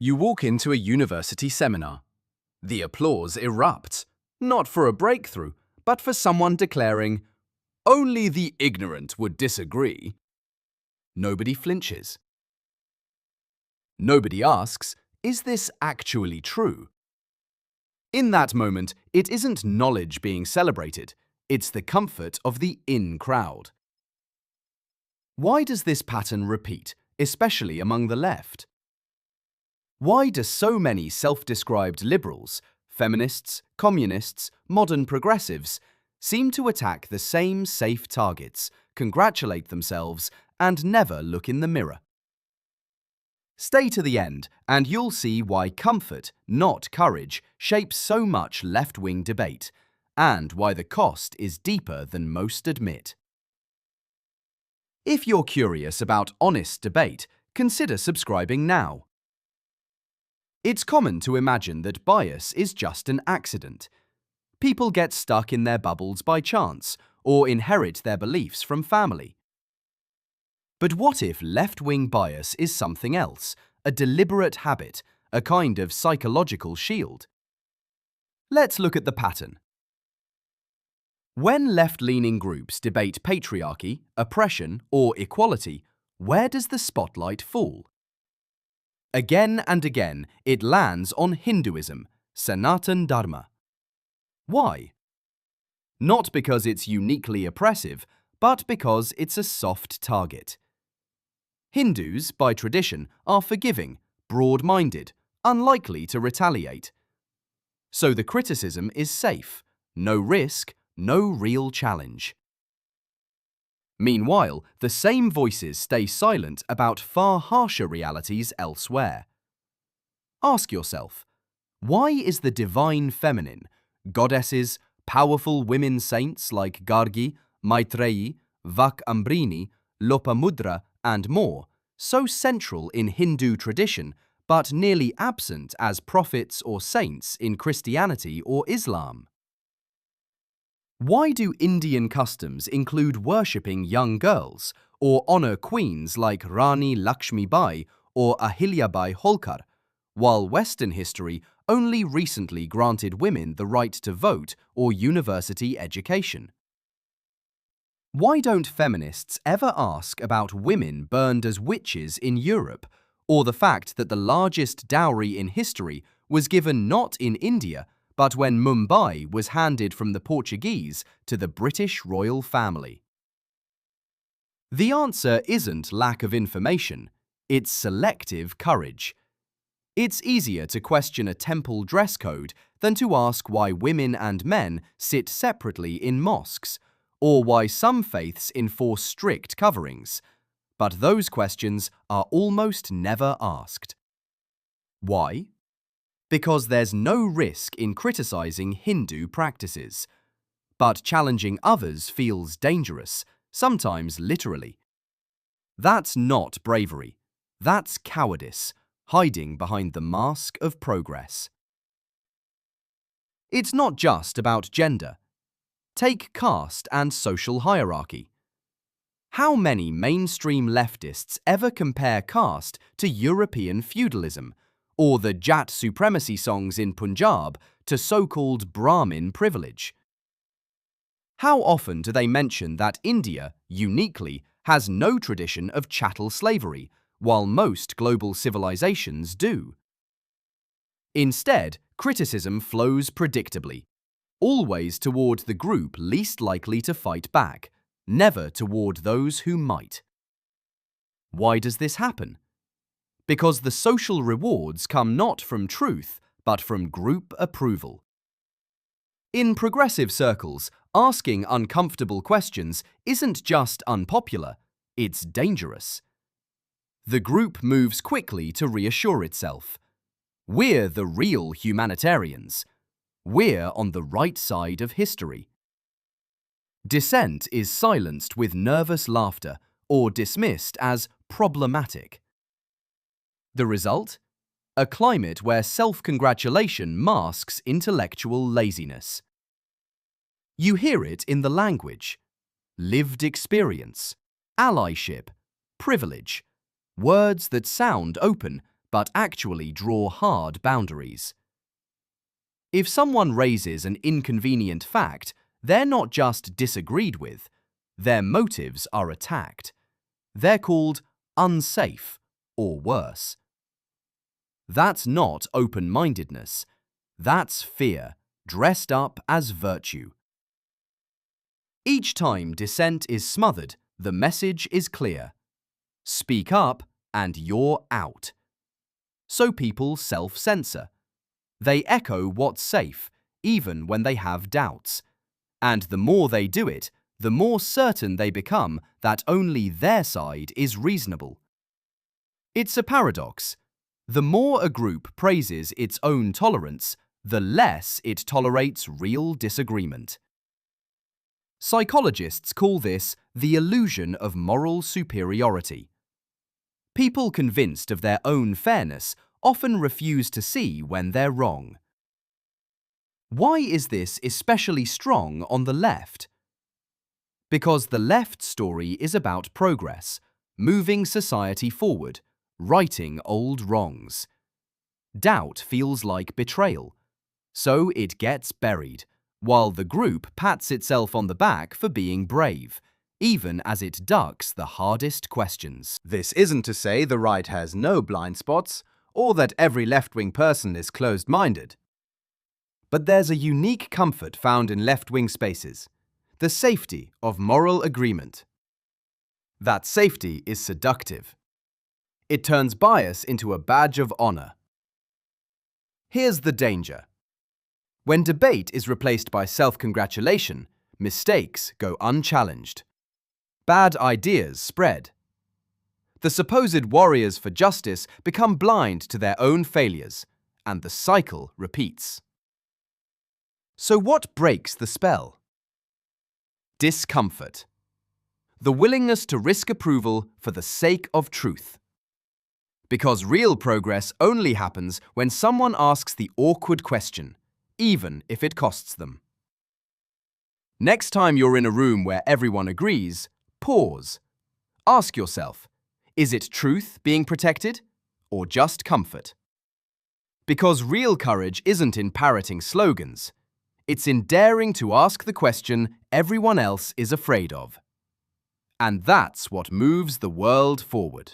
You walk into a university seminar. The applause erupts, not for a breakthrough, but for someone declaring, "Only the ignorant would disagree." Nobody flinches. Nobody asks, "Is this actually true?" In that moment, it isn't knowledge being celebrated, it's the comfort of the in crowd. Why does this pattern repeat, especially among the left? Why do so many self-described liberals, feminists, communists, modern progressives seem to attack the same safe targets, congratulate themselves, and never look in the mirror? Stay to the end, and you'll see why comfort, not courage, shapes so much left-wing debate, and why the cost is deeper than most admit. If you're curious about honest debate, consider subscribing now. It's common to imagine that bias is just an accident. People get stuck in their bubbles by chance, or inherit their beliefs from family. But what if left-wing bias is something else, a deliberate habit, a kind of psychological shield? Let's look at the pattern. When left-leaning groups debate patriarchy, oppression, or equality, where does the spotlight fall? Again and again, it lands on Hinduism, Sanatan Dharma. Why? Not because it's uniquely oppressive, but because it's a soft target. Hindus, by tradition, are forgiving, broad-minded, unlikely to retaliate. So the criticism is safe, no risk, no real challenge. Meanwhile, the same voices stay silent about far harsher realities elsewhere. Ask yourself, why is the divine feminine, goddesses, powerful women saints like Gargi, Maitreyi, Vak Ambrini, Lopamudra, and more, so central in Hindu tradition but nearly absent as prophets or saints in Christianity or Islam? Why do Indian customs include worshipping young girls or honour queens like Rani Lakshmi Bai or Ahilya Bai Holkar, while Western history only recently granted women the right to vote or university education? Why don't feminists ever ask about women burned as witches in Europe, or the fact that the largest dowry in history was given not in India, but when Mumbai was handed from the Portuguese to the British royal family? The answer isn't lack of information, it's selective courage. It's easier to question a temple dress code than to ask why women and men sit separately in mosques, or why some faiths enforce strict coverings. But those questions are almost never asked. Why? Because there's no risk in criticizing Hindu practices. But challenging others feels dangerous, sometimes literally. That's not bravery. That's cowardice, hiding behind the mask of progress. It's not just about gender. Take caste and social hierarchy. How many mainstream leftists ever compare caste to European feudalism, or the Jat supremacy songs in Punjab to so-called Brahmin privilege? How often do they mention that India, uniquely, has no tradition of chattel slavery, while most global civilizations do? Instead, criticism flows predictably, always toward the group least likely to fight back, never toward those who might. Why does this happen? Because the social rewards come not from truth, but from group approval. In progressive circles, asking uncomfortable questions isn't just unpopular, it's dangerous. The group moves quickly to reassure itself. We're the real humanitarians. We're on the right side of history. Dissent is silenced with nervous laughter or dismissed as problematic. The result? A climate where self-congratulation masks intellectual laziness. You hear it in the language. Lived experience, allyship, privilege, words that sound open but actually draw hard boundaries. If someone raises an inconvenient fact, they're not just disagreed with, their motives are attacked. They're called unsafe, or worse. That's not open-mindedness. That's fear, dressed up as virtue. Each time dissent is smothered, the message is clear. Speak up and you're out. So people self-censor. They echo what's safe, even when they have doubts. And the more they do it, the more certain they become that only their side is reasonable. It's a paradox. The more a group praises its own tolerance, the less it tolerates real disagreement. Psychologists call this the illusion of moral superiority. People convinced of their own fairness often refuse to see when they're wrong. Why is this especially strong on the left? Because the left's story is about progress, moving society forward, righting old wrongs. Doubt feels like betrayal, so it gets buried, while the group pats itself on the back for being brave, even as it ducks the hardest questions. This isn't to say the right has no blind spots, or that every left-wing person is closed-minded. But there's a unique comfort found in left-wing spaces, the safety of moral agreement. That safety is seductive. It turns bias into a badge of honor. Here's the danger. When debate is replaced by self-congratulation, mistakes go unchallenged. Bad ideas spread. The supposed warriors for justice become blind to their own failures, and the cycle repeats. So what breaks the spell? Discomfort. The willingness to risk approval for the sake of truth. Because real progress only happens when someone asks the awkward question, even if it costs them. Next time you're in a room where everyone agrees, pause. Ask yourself, is it truth being protected, or just comfort? Because real courage isn't in parroting slogans. It's in daring to ask the question everyone else is afraid of. And that's what moves the world forward.